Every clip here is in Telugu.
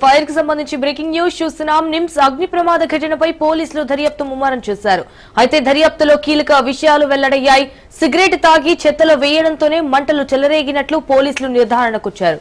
ఫైర్ కి సంబంధించి బ్రేకింగ్ న్యూస్ చూస్తున్నాం. నిమ్స్ అగ్ని ప్రమాద ఘటనపై పోలీసులు దర్యాప్తు ముమ్మరం చేశారు. అయితే దర్యాప్తులో కీలక విషయాలు వెల్లడయ్యాయి. సిగరెట్ తాగి చెత్తలో వేయడంతోనే మంటలు చెలరేగినట్లు పోలీసులు నిర్ధారణకొచ్చారు.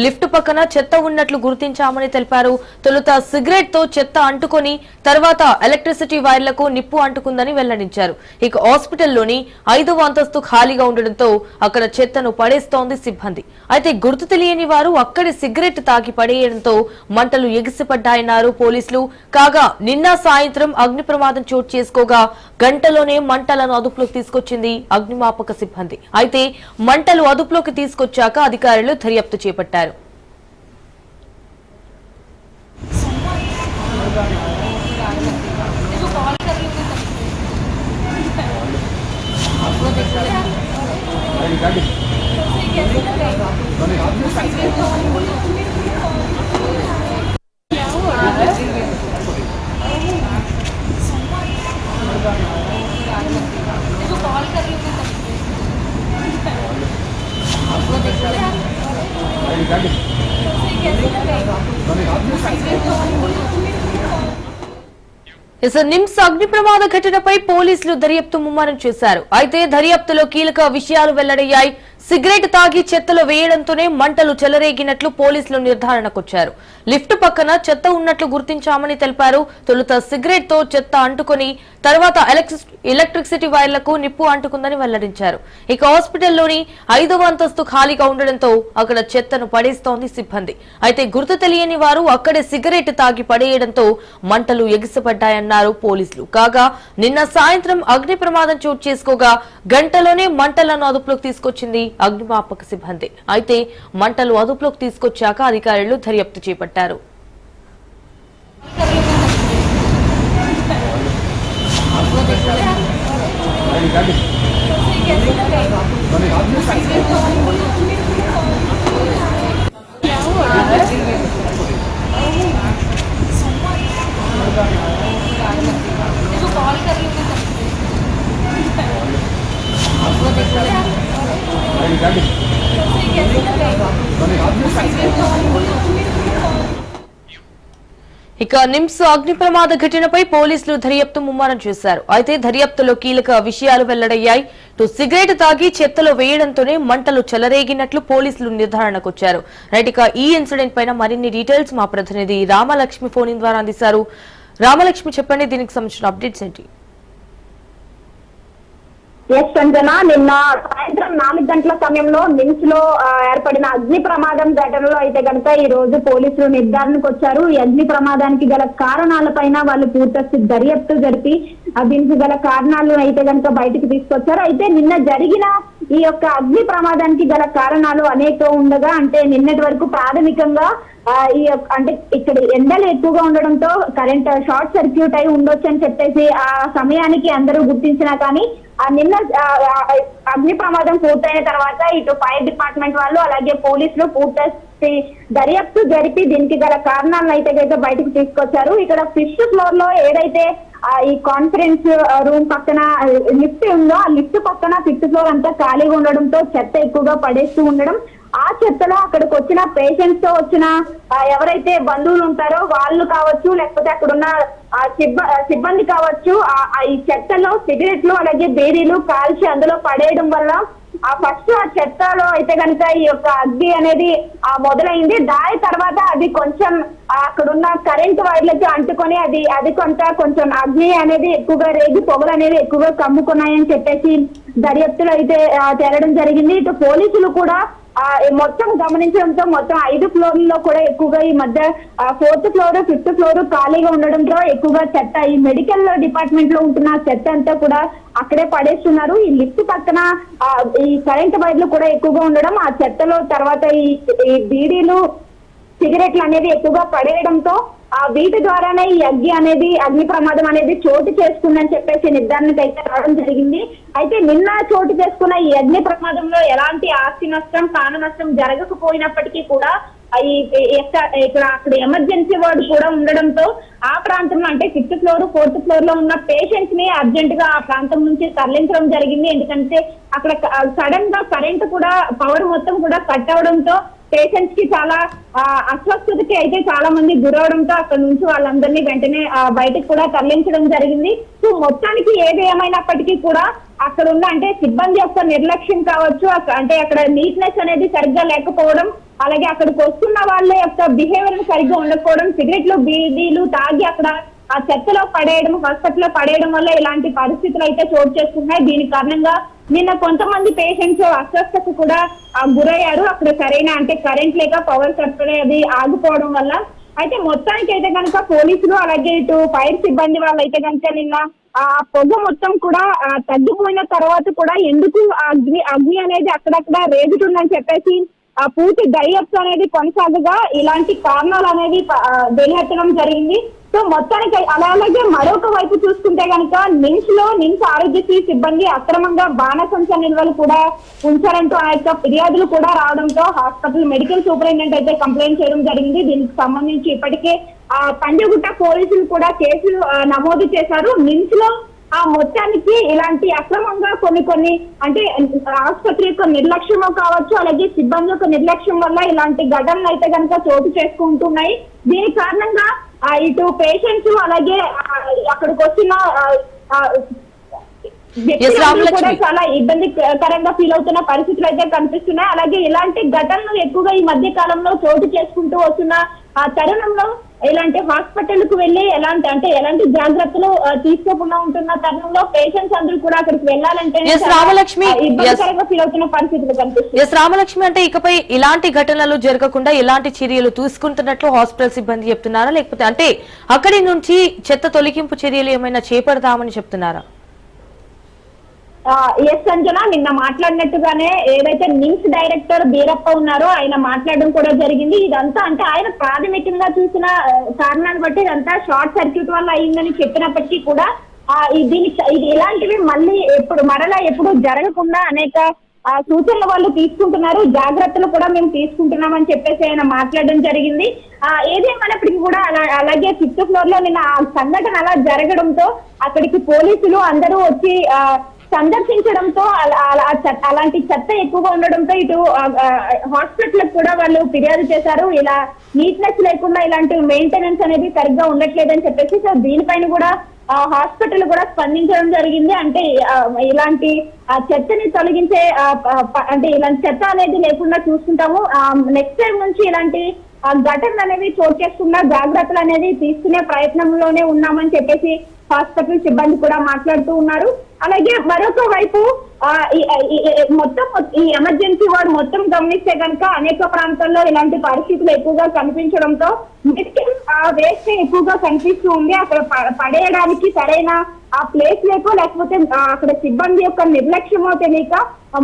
లిఫ్ట్ పక్కన చెత్త ఉన్నట్లు గుర్తించామని తెలిపారు. తొలుత సిగరెట్ తో చెత్త అంటుకొని తర్వాత ఎలక్ట్రిసిటీ వైర్లకు నిప్పు అంటుకుందని వెల్లడించారు. ఇక హాస్పిటల్లోని 5వ అంతస్తు ఖాళీగా ఉండడంతో అక్కడ చెత్తను పడేస్తోంది సిబ్బంది. అయితే గుర్తు తెలియని వారు అక్కడి సిగరెట్ తాగి పడేయడంతో మంటలు ఎగిసిపడ్డాయన్నారు పోలీసులు. కాగా నిన్న సాయంత్రం అగ్ని ప్రమాదం చోటు చేసుకోగా గంటలోనే మంటలను అదుపులోకి తీసుకొచ్చింది అగ్నిమాపక సిబ్బంది. అయితే మంటలు అదుపులోకి తీసుకొచ్చాక అధికారులు దర్యాప్తు చేపట్టారు. నిమ్స్ అగ్ని ప్రమాద ఘటనపై పోలీసులు దర్యాప్తు ముమ్మరం చేశారు. అయితే దర్యాప్తులో కీలక విషయాలు వెల్లడయ్యాయి. సిగరెట్ తాగి చెత్తలో వేయడంతోనే మంటలు చెలరేగినట్లు పోలీసులు నిర్ధారణకొచ్చారు. లిఫ్ట్ పక్కన చెత్త ఉన్నట్లు గుర్తించామని తెలిపారు. తొలుత సిగరెట్ తో చెత్త అంటుకొని తర్వాత ఎలక్ట్రిసిటీ వైర్లకు నిప్పు అంటుకుందని వెల్లడించారు. ఇక హాస్పిటల్లోని 5వ అంతస్తు ఖాళీగా ఉండడంతో అక్కడ చెత్తను పడేస్తోంది సిబ్బంది. అయితే గుర్తు తెలియని వారు అక్కడే సిగరెట్ తాగి పడేయడంతో మంటలు ఎగిసిపడ్డాయన్నారు పోలీసులు. కాగా నిన్న సాయంత్రం అగ్ని ప్రమాదం చోటు చేసుకోగా గంటలోనే మంటలను అదుపులోకి తీసుకొచ్చింది అగ్నిమాపక సిబ్బంది. అయితే మంటలు అదుపులోకి తీసుకొచ్చాక అధికారులు దర్యాప్తు చేపట్టారు. ఇక నిమ్స్ అగ్ని ప్రమాద ఘటనపై పోలీసులు దర్యాప్తు ముమ్మరం చేశారు. అయితే దర్యాప్తులో కీలక విషయాలు వెల్లడయ్యాయి. సిగరెట్ తాగి చెత్తలో వేయడంతోనే మంటలు చెలరేగినట్లు పోలీసులు నిర్ధారణకొచ్చారు. రైట్, ఇక ఈ ఇన్సిడెంట్ పైన మరిన్ని డీటెయిల్స్ మా ప్రతినిధి రామలక్ష్మి ఫోన్ ఇన్ ద్వారా అందిస్తారు. రామలక్ష్మి, చెప్పండి, దీనికి సంబంధించిన అప్డేట్స్ ఏంటి? ఎస్ సంజన, నిన్న సాయంత్రం 4 గంటల సమయంలో నిమ్స్ లో ఏర్పడిన అగ్ని ప్రమాదం ఘటనలో అయితే కనుక ఈ రోజు పోలీసులు నిర్ధారణకు వచ్చారు. ఈ అగ్ని ప్రమాదానికి గల కారణాలపైన వాళ్ళు పూర్తి దర్యాప్తు జరిపి దీనికి గల కారణాలు అయితే కనుక బయటకు తీసుకొచ్చారు. అయితే నిన్న జరిగిన ఈ యొక్క అగ్ని ప్రమాదానికి గల కారణాలు అనేక ఉండగా, అంటే నిన్నటి వరకు ప్రాథమికంగా అంటే ఇక్కడ ఎండలు ఎక్కువగా ఉండడంతో కరెంట్ షార్ట్ సర్క్యూట్ అయి ఉండొచ్చు అని చెప్పేసి ఆ సమయానికి అందరూ గుర్తించినా కానీ నిన్న అగ్ని ప్రమాదం పూర్తయిన తర్వాత ఇటు ఫైర్ డిపార్ట్మెంట్ వాళ్ళు అలాగే పోలీసులు పూర్తి దర్యాప్తు జరిపి దీనికి గల కారణాలను అయితే బయటకు తీసుకొచ్చారు. ఇక్కడ 5th ఫ్లోర్ లో ఏదైతే ఈ కాన్ఫరెన్స్ రూమ్ పక్కన లిఫ్ట్ ఉందో ఆ లిఫ్ట్ పక్కన 5th ఫ్లోర్ అంతా ఖాళీగా ఉండడంతో చెత్త ఎక్కువగా పడేస్తూ ఉండడం, ఆ చెత్తలో అక్కడికి వచ్చిన పేషెంట్స్ తో వచ్చిన ఎవరైతే బంధువులు ఉంటారో వాళ్ళు కావచ్చు, లేకపోతే అక్కడున్న సిబ్బంది కావచ్చు, ఈ చెత్తలో సిగరెట్లు అలాగే బీడీలు కాల్చి అందులో పడేయడం వల్ల ఫస్ట్ ఆ చెత్తలో అయితే కనుక ఈ యొక్క అగ్ని అనేది మొదలైంది. దాని తర్వాత అది కొంచెం అక్కడున్న కరెంట్ వైర్లకి అంటుకొని అది కొంచెం అగ్ని అనేది ఎక్కువగా రేగి పొగలు అనేవి ఎక్కువగా కమ్ముకున్నాయని చెప్పేసి దర్యాప్తులు అయితే తేలడం జరిగింది. ఇటు పోలీసులు కూడా మొత్తం గమనించడంతో మొత్తం 5 ఫ్లోర్లలో కూడా ఎక్కువగా ఈ మధ్య 4th ఫ్లోర్ 5th ఫ్లోర్ ఖాళీగా ఉండడంతో ఎక్కువగా చెత్త ఈ మెడికల్ డిపార్ట్మెంట్ లో ఉంటున్న చెత్త అంతా కూడా అక్కడే పడేస్తున్నారు. ఈ లిఫ్ట్ పక్కన ఈ కరెంట్ వైర్లు కూడా ఎక్కువగా ఉండడం, ఆ చెత్తలో తర్వాత ఈ బీడీలు సిగరెట్లు అనేది ఎక్కువగా పడేయడంతో వీటి ద్వారానే ఈ అగ్ని ప్రమాదం అనేది చోటు చేసుకుందని చెప్పేసి నిర్ధారణకు అయితే రావడం జరిగింది. అయితే నిన్న చోటు చేసుకున్న ఈ అగ్ని ప్రమాదంలో ఎలాంటి ఆస్తి నష్టం ప్రాణ నష్టం జరగకపోయినప్పటికీ కూడా ఇక్కడ అక్కడ ఎమర్జెన్సీ వార్డు కూడా ఉండడంతో ఆ ప్రాంతంలో అంటే 5th ఫ్లోర్ 4th ఫ్లోర్ లో ఉన్న పేషెంట్స్ ని అర్జెంట్ గా ఆ ప్రాంతం నుంచి తరలించడం జరిగింది. ఎందుకంటే అక్కడ సడన్ గా కరెంట్ కూడా పవర్ మొత్తం కూడా కట్ అవడంతో పేషెంట్స్ కి చాలా అస్వస్థతకి అయితే చాలా మంది గురవడంతో అక్కడ నుంచి వాళ్ళందరినీ వెంటనే బయటకు కూడా తరలించడం జరిగింది. సో మొత్తానికి ఏది ఏమైనప్పటికీ కూడా అక్కడ ఉన్న అంటే సిబ్బంది యొక్క నిర్లక్ష్యం కావచ్చు, అంటే అక్కడ నీట్నెస్ అనేది సరిగ్గా లేకపోవడం, అలాగే అక్కడికి వస్తున్న వాళ్ళ యొక్క బిహేవియర్ సరిగ్గా ఉండకపోవడం, సిగరెట్లు బీడీలు తాగి అక్కడ ఆ చెత్తలో పడేయడం, హాస్పిటల్లో పడేయడం వల్ల ఇలాంటి పరిస్థితులు అయితే చోటు చేసుకున్నాయి. దీని కారణంగా నిన్న కొంతమంది పేషెంట్స్ అస్వస్థతకు కూడా గురయ్యారు. అక్కడ సరైన అంటే కరెంట్ లేక పవర్ సప్లై అది ఆగిపోవడం వల్ల. అయితే మొత్తానికి అయితే కనుక పోలీసులు అలాగే ఇటు ఫైర్ సిబ్బంది వాళ్ళు అయితే కనుక నిన్న ఆ పొగ మొత్తం కూడా తగ్గిపోయిన తర్వాత కూడా ఎందుకు అగ్ని అనేది అక్కడక్కడ రేగుతుందని చెప్పేసి ఆ పూర్తి దర్యాప్తు అనేది కొనసాగగా ఇలాంటి కారణాలు అనేవి వెలిహెత్తడం జరిగింది. సో మొత్తానికి అలాగే మరొక వైపు చూసుకుంటే కనుక నిమ్స్ ఆరోగ్యశ్రీ సిబ్బంది అక్రమంగా బాణసంచ నిల్వలు కూడా ఉంచారంటూ ఆ యొక్క ఫిర్యాదులు కూడా రావడంతో హాస్పిటల్ మెడికల్ సూపరింటెండెంట్ అయితే కంప్లైంట్ చేయడం జరిగింది. దీనికి సంబంధించి ఇప్పటికే పంజగుట్ట పోలీసులు కూడా కేసులు నమోదు చేశారు. నిమ్స్ లో ఆ మొత్తానికి ఇలాంటి అక్రమంగా కొన్ని అంటే ఆసుపత్రి యొక్క నిర్లక్ష్యమో కావచ్చు, అలాగే సిబ్బంది యొక్క నిర్లక్ష్యం వల్ల ఇలాంటి ఘటనలు అయితే కనుక చోటు చేసుకుంటున్నాయి. దీని కారణంగా ఇటు పేషెంట్స్ అలాగే అక్కడికి వచ్చిన వ్యక్తులు కూడా చాలా ఇబ్బందికరంగా ఫీల్ అవుతున్న పరిస్థితులు అయితే కనిపిస్తున్నాయి. అలాగే ఇలాంటి ఘటనలు ఎక్కువగా ఈ మధ్య కాలంలో చోటు చేసుకుంటూ వస్తున్న ఆ తరుణంలో ఇలాంటి హాస్పిటల్ కు వెళ్లి ఎలాంటి జాగ్రత్తలు తీసుకోకుండా ఉంటున్న తరుణంలో పేషెంట్స్ అందరూ కూడా అక్కడికి వెళ్లాలంటే ఇబ్బందికరంగా ఫీల్ అవుతున్న పరిస్థితులు కనిపిస్తుంది. రామలక్ష్మి, అంటే ఇకపై ఇలాంటి ఘటనలు జరగకుండా ఎలాంటి చర్యలు తీసుకుంటున్నట్లు హాస్పిటల్ సిబ్బంది చెప్తున్నారా, లేకపోతే అంటే అక్కడి నుంచి చెత్త తొలగింపు చర్యలు ఏమైనా చేపడతామని చెప్తున్నారా? ఎస్ సంజన, నిన్న మాట్లాడినట్టుగానే ఏదైతే నిమ్స్ డైరెక్టర్ బీరప్ప ఉన్నారో ఆయన మాట్లాడడం కూడా జరిగింది. ఇదంతా అంటే ఆయన ప్రాథమికంగా చూసిన కారణాన్ని బట్టి ఇదంతా షార్ట్ సర్క్యూట్ వల్ల అయిందని చెప్పినప్పటికీ కూడా ఇది ఇలాంటివి మళ్ళీ మరలా ఎప్పుడు జరగకుండా అనేక సూచనలు వాళ్ళు తీసుకుంటున్నారు, జాగ్రత్తలు కూడా మేము తీసుకుంటున్నామని చెప్పేసి ఆయన మాట్లాడడం జరిగింది. ఏదేమైనప్పటికీ కూడా అలాగే 5th ఫ్లోర్ లో నిన్న ఆ సంఘటన అలా జరగడంతో అక్కడికి పోలీసులు అందరూ వచ్చి సందర్శించడంతో అలాంటి చెత్త ఎక్కువగా ఉండడంతో ఇటు హాస్పిటల్ కూడా వాళ్ళు ఫిర్యాదు చేశారు. ఇలా నీట్నెస్ లేకుండా ఇలాంటి మెయింటెనెన్స్ అనేది సరిగ్గా ఉండట్లేదని చెప్పేసి సో దీనిపైన కూడా హాస్పిటల్ కూడా స్పందించడం జరిగింది. అంటే ఇలాంటి చెత్తని తొలగించే అంటే ఇలాంటి చెత్త అనేది లేకుండా చూసుకుంటాము, నెక్స్ట్ టైం నుంచి ఇలాంటి ఘటనలు అనేవి చోటు చేసుకున్న జాగ్రత్తలు అనేది తీసుకునే ప్రయత్నంలోనే ఉన్నామని చెప్పేసి హాస్పిటల్ సిబ్బంది కూడా మాట్లాడుతూ ఉన్నారు. అలాగే మరొక వైపు మొత్తం ఈ ఎమర్జెన్సీ వార్డు మొత్తం గమనిస్తే కనుక అనేక ప్రాంతాల్లో ఇలాంటి పరిస్థితులు ఎక్కువగా కనిపించడంతో మెడికల్ వేస్ట్ ఎక్కువగా కనిపిస్తూ ఉంది. అక్కడ పడేయడానికి సరైన ఆ ప్లేస్ లేకపోతే అక్కడ సిబ్బంది యొక్క నిర్లక్ష్యమో తెలియక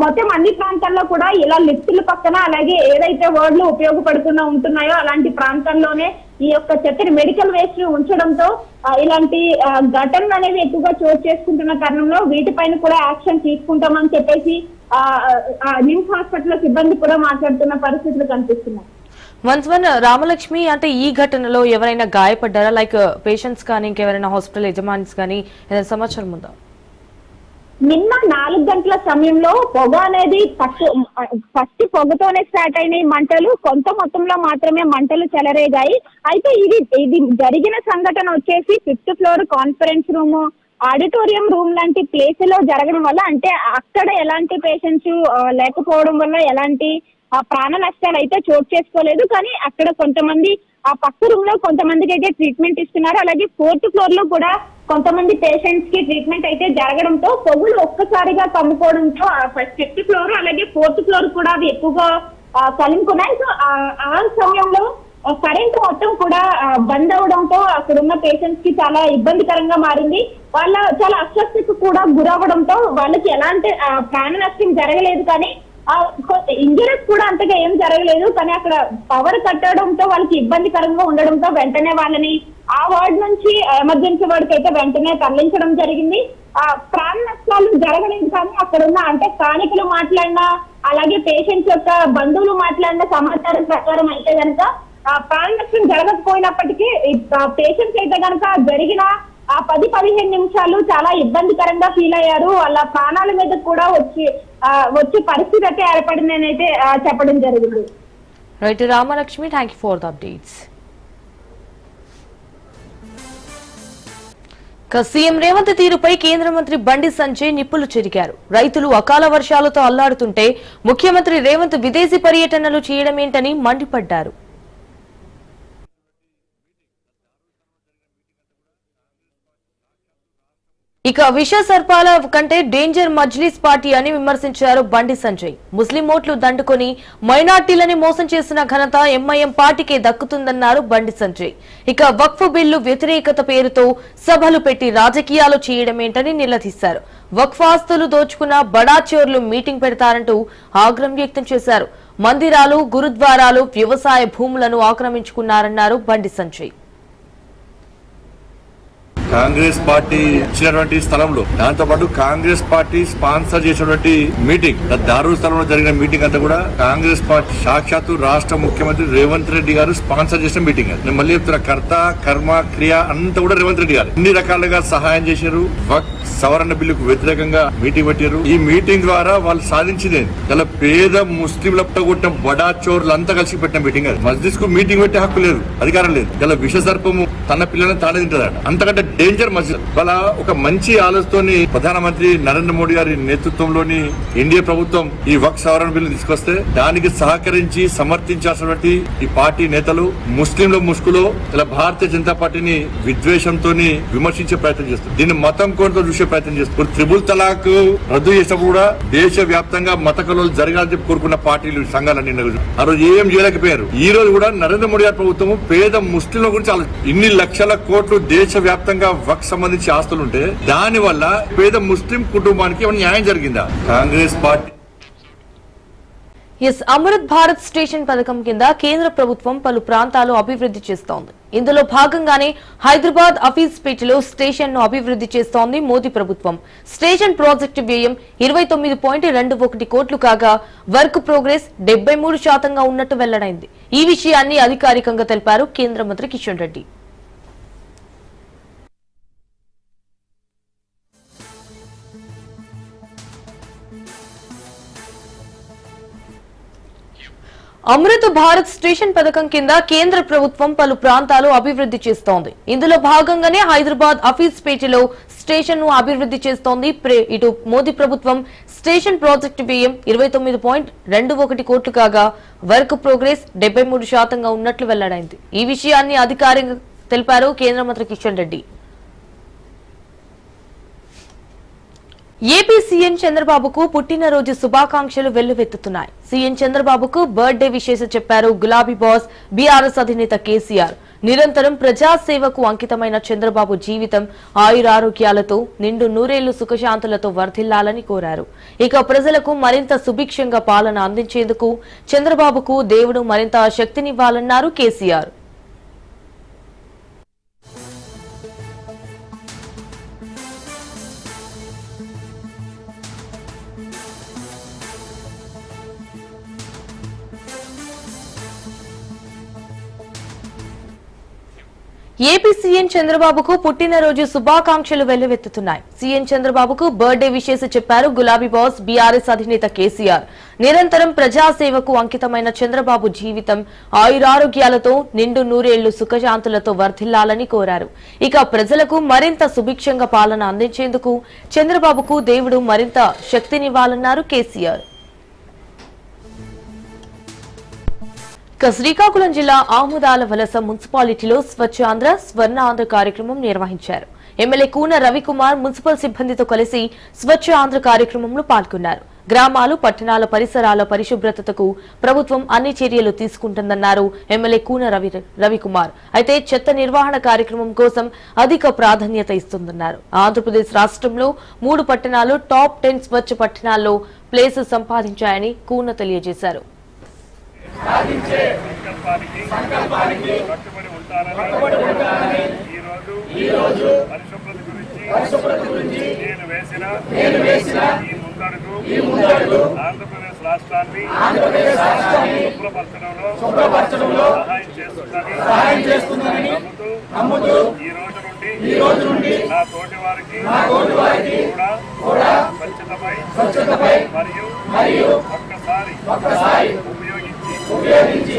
మొత్తం అన్ని ప్రాంతాల్లో కూడా ఇలా లిఫ్టుల పక్కన అలాగే ఏదైతే వార్డులు ఉపయోగపడుతున్నా ఉంటున్నాయో అలాంటి ప్రాంతాల్లోనే ఈ యొక్క చెత్తని మెడికల్ వేస్ట్ ఉంచడంతో ఇలాంటి ఘటనలు అనేవి ఎక్కువగా చోటు చేసుకుంటున్న కారణంలో వీటిపైన కూడా యాక్షన్ తీసుకుంటామని చెప్పేసి నిమ్స్ హాస్పిటల్ సిబ్బంది కూడా మాట్లాడుతున్న పరిస్థితులు కనిపిస్తున్నాయి. రామలక్ష్మి, అంటే ఈ ఘటనలో ఎవరైనా గాయపడ్డారా, లైక్ పేషెంట్స్ కానీ ఇంకెవరైనా హాస్పిటల్ యజమానిస్ కానీ ఏదైనా సమాచారం ఉందా? నిన్న 4 గంటల సమయంలో పొగ అనేది ఫస్ట్ పొగతోనే స్టార్ట్ అయినాయి మంటలు, కొంత మొత్తంలో మాత్రమే మంటలు చెలరేగాయి. అయితే ఇది జరిగిన సంఘటన వచ్చేసి 5th floor conference room, auditorium room లాంటి ప్లేస్ లో జరగడం వల్ల అంటే అక్కడ ఎలాంటి పేషెంట్స్ లేకపోవడం వల్ల ఎలాంటి ప్రాణ నష్టాలు అయితే చోటు చేసుకోలేదు. కానీ అక్కడ కొంతమంది ఆ పక్క రూమ్ లో కొంతమందికి అయితే ట్రీట్మెంట్ ఇస్తున్నారు. అలాగే 4th ఫ్లోర్ లో కూడా కొంతమంది పేషెంట్స్ కి ట్రీట్మెంట్ అయితే జరగడంతో పొగులు ఒక్కసారిగా కమ్ముకోవడంతో 5th ఫ్లోర్ అలాగే 4th ఫ్లోర్ కూడా అవి ఎక్కువగా కలుపుకున్నాయి. సో ఆ సమయంలో కరెంట్ మొత్తం కూడా బంద్ అవడంతో అక్కడ ఉన్న పేషెంట్స్ కి చాలా ఇబ్బందికరంగా మారింది. వాళ్ళ చాలా అస్వస్థతకు కూడా గురవడంతో వాళ్ళకి ఎలాంటి ప్రాణ నష్టం జరగలేదు, కానీ ఇంజరీస్ కూడా అంతగా ఏం జరగలేదు. కానీ అక్కడ పవర్ కట్టడంతో వాళ్ళకి ఇబ్బందికరంగా ఉండడంతో వెంటనే వాళ్ళని ఆ వార్డు నుంచి ఎమర్జెన్సీ వార్డుకి అయితే వెంటనే తరలించడం జరిగింది. ప్రాణ నష్టాలు జరగలేదు, కానీ అక్కడ ఉన్న అంటే స్థానికులు మాట్లాడిన అలాగే పేషెంట్స్ యొక్క బంధువులు మాట్లాడిన సమాచారం ప్రకారం అయితే కనుక ప్రాణ నష్టం జరగకపోయినప్పటికీ పేషెంట్స్ అయితే కనుక జరిగిన 10-15 నిమిషాలు చాలా ఇబ్బందికరంగా ఫీల్ అయ్యారు. వాళ్ళ ప్రాణాల మీద కూడా వచ్చే పరిస్థితి అయితే ఏర్పడిందని అయితే చెప్పడం జరిగింది. Right Ramalakshmi, thank you for the updates. CM Revanth తీరుపై కేంద్ర మంత్రి బండి సంజయ్ నిప్పులు చెరిగారు. రైతులు అకాల వర్షాలతో అల్లాడుతుంటే ముఖ్యమంత్రి రేవంత్ విదేశీ పర్యటనలు చేయడమేంటని మండిపడ్డారు. ఇక విష సర్పాల కంటే డేంజర్ మజ్లిస్ పార్టీ అని విమర్శించారు బండి సంజయ్. ముస్లిం ఓట్లు దండుకొని మైనార్టీలని మోసం చేసిన ఘనత ఎంఐఎం పార్టీకే దక్కుతుందన్నారు బండి సంజయ్. ఇక వక్ఫ్ బిల్లు వ్యతిరేకత పేరుతో సభలు పెట్టి రాజకీయాలు చేయడమేంటని నిలదీశారు. వక్ఫ్ ఆస్తులు దోచుకున్న బడా చోర్లు మీటింగ్ పెడతారంటూ ఆగ్రహం వ్యక్తం చేశారు. మందిరాలు, గురుద్వారాలు, వ్యవసాయ భూములను ఆక్రమించుకున్నారన్నారు బండి సంజయ్. కాంగ్రెస్ పార్టీ ఇచ్చినటువంటి స్థలంలో దాంతో పాటు కాంగ్రెస్ పార్టీ స్పాన్సర్ చేసినటువంటి మీటింగ్, దారుల్ స్థలంలో జరిగిన మీటింగ్ అంతా కూడా కాంగ్రెస్ పార్టీ సాక్షాత్తు రాష్ట్ర ముఖ్యమంత్రి రేవంత్ రెడ్డి గారు స్పాన్సర్ చేసిన మీటింగ్. నేను మళ్ళీ చెప్తున్నా, కర్త కర్మ క్రియ అంతా కూడా రేవంత్ రెడ్డి గారు ఇన్ని రకాలుగా సహాయం చేశారు. సవరణ బిల్లుకు వ్యతిరేకంగా మీటింగ్ పెట్టారు. ఈ మీటింగ్ ద్వారా వాళ్ళు సాధించింది చాలా పేద ముస్లింల కొట్టిన బడా చోర్లు అంతా కలిసి పెట్టిన మీటింగ్. అది మస్జిద్ కు మీటింగ్ పెట్టే హక్కు లేదు, అధికారం లేదు. ఇలా విష సర్పము తన పిల్లలను తానే తింటదట. అంతకంటే డేంజర్ మస్జిద్. వాళ్ళ ఒక మంచి ఆలోచనతోని ప్రధానమంత్రి నరేంద్ర మోడీ గారి నేతృత్వంలోని ఎన్డీఏ ప్రభుత్వం ఈ వక్ఫ్ సవరణ బిల్లు తీసుకొస్తే దానికి సహకరించి సమర్థించాల్సినటువంటి ఈ పార్టీ నేతలు ముస్లింల ముసుగులో ఇలా భారతీయ జనతా పార్టీని విద్వేషంతో విమర్శించే ప్రయత్నం చేస్తారు. దీన్ని మతం కోణంతో చూసే ప్రయత్నం చేస్తారు. త్రిబుల్ తలాక్ రద్దు చేసినప్పుడు కూడా దేశ వ్యాప్తంగా మత కలవలు జరగాలని చెప్పి కోరుకున్న పార్టీలు సంఘాలన్నీ ఆ రోజు ఏం చేయలేకపోయారు. ఈ రోజు కూడా నరేంద్ర మోడీ గారి ప్రభుత్వం పేద ముస్లింల గురించి ఇన్ని లక్షల కోట్లు దేశ వ్యాప్తంగా వక్ఫ్ సంబంధించి ఆస్తులుంటే దాని వల్ల పేద ముస్లిం కుటుంబానికి ఏమైనా న్యాయం జరిగిందా? కాంగ్రెస్ పార్టీ అమృత్ భారత్ స్టేషన్ పథకం కింద కేంద్ర ప్రభుత్వం పలు ప్రాంతాలు అభివృద్ధి చేస్తోంది. ఇందులో భాగంగానే హైదరాబాద్ అఫీస్పేటలో స్టేషన్ ను అభివృద్ధి చేస్తోంది మోదీ ప్రభుత్వం. స్టేషన్ ప్రాజెక్టు వ్యయం 29.21 కోట్లు కాగా వర్క్ ప్రోగ్రెస్ 73% ఉన్నట్టు వెల్లడైంది. ఈ విషయాన్ని అధికారికంగా తెలిపారు కేంద్ర మంత్రి కిషన్ రెడ్డి. అమృత్ భారత్ స్టేషన్ పథకం కింద కేంద్ర ప్రభుత్వం పలు ప్రాంతాలు అభివృద్ధి చేస్తోంది. ఇందులో భాగంగానే హైదరాబాద్ అఫీస్పేటలో స్టేషన్ ను అభివృద్ధి చేస్తోంది. ఇటు మోదీ ప్రభుత్వం స్టేషన్ ప్రాజెక్టు వ్యయం 29.21 కోట్లు కాగా వర్క్ ప్రోగ్రెస్ 73% ఉన్నట్లు వెల్లడైంది. ఈ విషయాన్ని అధికారికంగా తెలిపారు కేంద్ర మంత్రి కిషన్ రెడ్డి. ఏపీ సీఎం చంద్రబాబుకు పుట్టినరోజు శుభాకాంక్షలు వెల్లువెత్తుతున్నాయి. సీఎం చంద్రబాబుకు బర్త్డే విశేష చెప్పారు గులాబీ బాస్ బీఆర్ఎస్ అధినేత కేసీఆర్. నిరంతరం ప్రజాసేవకు అంకితమైన చంద్రబాబు జీవితం ఆయురారోగ్యాలతో నిండు నూరేళ్లు సుఖశాంతులతో వర్ధిల్లాలని కోరారు. ఇక ప్రజలకు మరింత సుభిక్షంగా పాలన అందించేందుకు చంద్రబాబుకు దేవుడు మరింత శక్తినివ్వాలన్నారు కేసీఆర్. ఏపీ సీఎం చంద్రబాబుకు పుట్టినరోజు శుభాకాంక్షలు వెల్లువెత్తుతున్నాయి. సీఎం చంద్రబాబుకు బర్త్డే విశేష చెప్పారు గులాబీ బాస్ బీఆర్ఎస్ అధినేత కేసీఆర్. నిరంతరం ప్రజాసేవకు అంకితమైన చంద్రబాబు జీవితం ఆయురారోగ్యాలతో నిండు నూరేళ్లు సుఖశాంతులతో వర్ధిల్లాలని కోరారు. ఇక ప్రజలకు మరింత సుభిక్షంగా పాలన అందించేందుకు చంద్రబాబుకు దేవుడు మరింత శక్తినివ్వాలన్నారు కేసీఆర్. శ్రీకాకుళం జిల్లా ఆముదాల వలస మున్సిపాలిటీలో స్వచ్ఛ ఆంధ్ర స్వర్ణ ఆంధ్ర కార్యక్రమం నిర్వహించారు. ఎమ్మెల్యే కూన రవికుమార్ మున్సిపల్ సిబ్బందితో కలిసి స్వచ్ఛ ఆంధ్ర కార్యక్రమంలో పాల్గొన్నారు. గ్రామాలు, పట్టణాల పరిసరాల పరిశుభ్రతకు ప్రభుత్వం అన్ని చర్యలు తీసుకుంటుందన్నారు ఎమ్మెల్యే కూన రవికుమార్. అయితే చెత్త నిర్వహణ కార్యక్రమం కోసం అధిక ప్రాధాన్యత ఇస్తుందన్నారు. ఆంధ్రప్రదేశ్ రాష్ట్రంలో 3 పట్టణాలు టాప్ 10 స్వచ్ఛ పట్టణాల్లో ప్లేసు సంపాదించాయని కూన తెలియజేశారు. సంకల్పానికి కట్టుబడి ఉంటానని ఈరోజు పరిశుభ్రత గురించి నేను వేసిన ఈ ముందడుగు ఆంధ్రప్రదేశ్ రాష్ట్రాన్ని శుభ్రపరచడంలో సహాయం చేస్తుందని నమ్ముతూ ఈ రోజు నుండి నా తోటి వారికి కూడా స్వచ్ఛతపై మరియు ఒక్కసారి ఉపయోగించి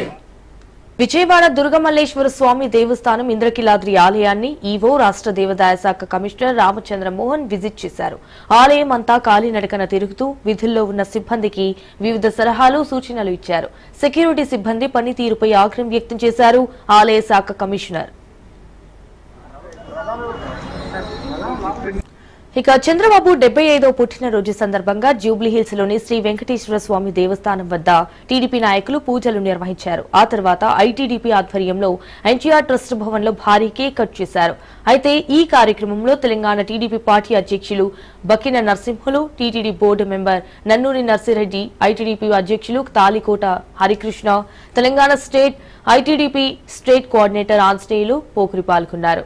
విజయవాడ దుర్గమల్లేశ్వర స్వామి దేవస్థానం ఇంద్రకీలాద్రి ఆలయాన్ని ఈవో రాష్ట్ర దేవాదాయ శాఖ కమిషనర్ రామచంద్ర మోహన్ విజిట్ చేశారు. ఆలయం అంతా కాలినడకన తిరుగుతూ విధుల్లో ఉన్న సిబ్బందికి వివిధ సలహాలు సూచనలు ఇచ్చారు. సెక్యూరిటీ సిబ్బంది పనితీరుపై ఆగ్రహం వ్యక్తం చేశారు ఆలయ శాఖ కమిషనర్. ఇక చంద్రబాబు 75వ పుట్టినరోజు సందర్భంగా జూబ్లీహిల్స్ లోని శ్రీ వెంకటేశ్వర స్వామి దేవస్థానం వద్ద టీడీపీ నాయకులు పూజలు నిర్వహించారు. ఆ తర్వాత ఐటీడీపీ ఆధ్వర్యంలో ఎన్టీఆర్ ట్రస్ట్ భవన్ లో భారీ కేక్ కట్ చేశారు. అయితే ఈ కార్యక్రమంలో తెలంగాణ టీడీపీ పార్టీ అధ్యక్షులు Bakina Narasimhulu, TTD board member Nannuri Narsireddy, ITDP అధ్యక్షులు Talikota Harikrishna, Telangana state ITDP state coordinator Anjaneyulu Pokuri పాల్గొన్నారు.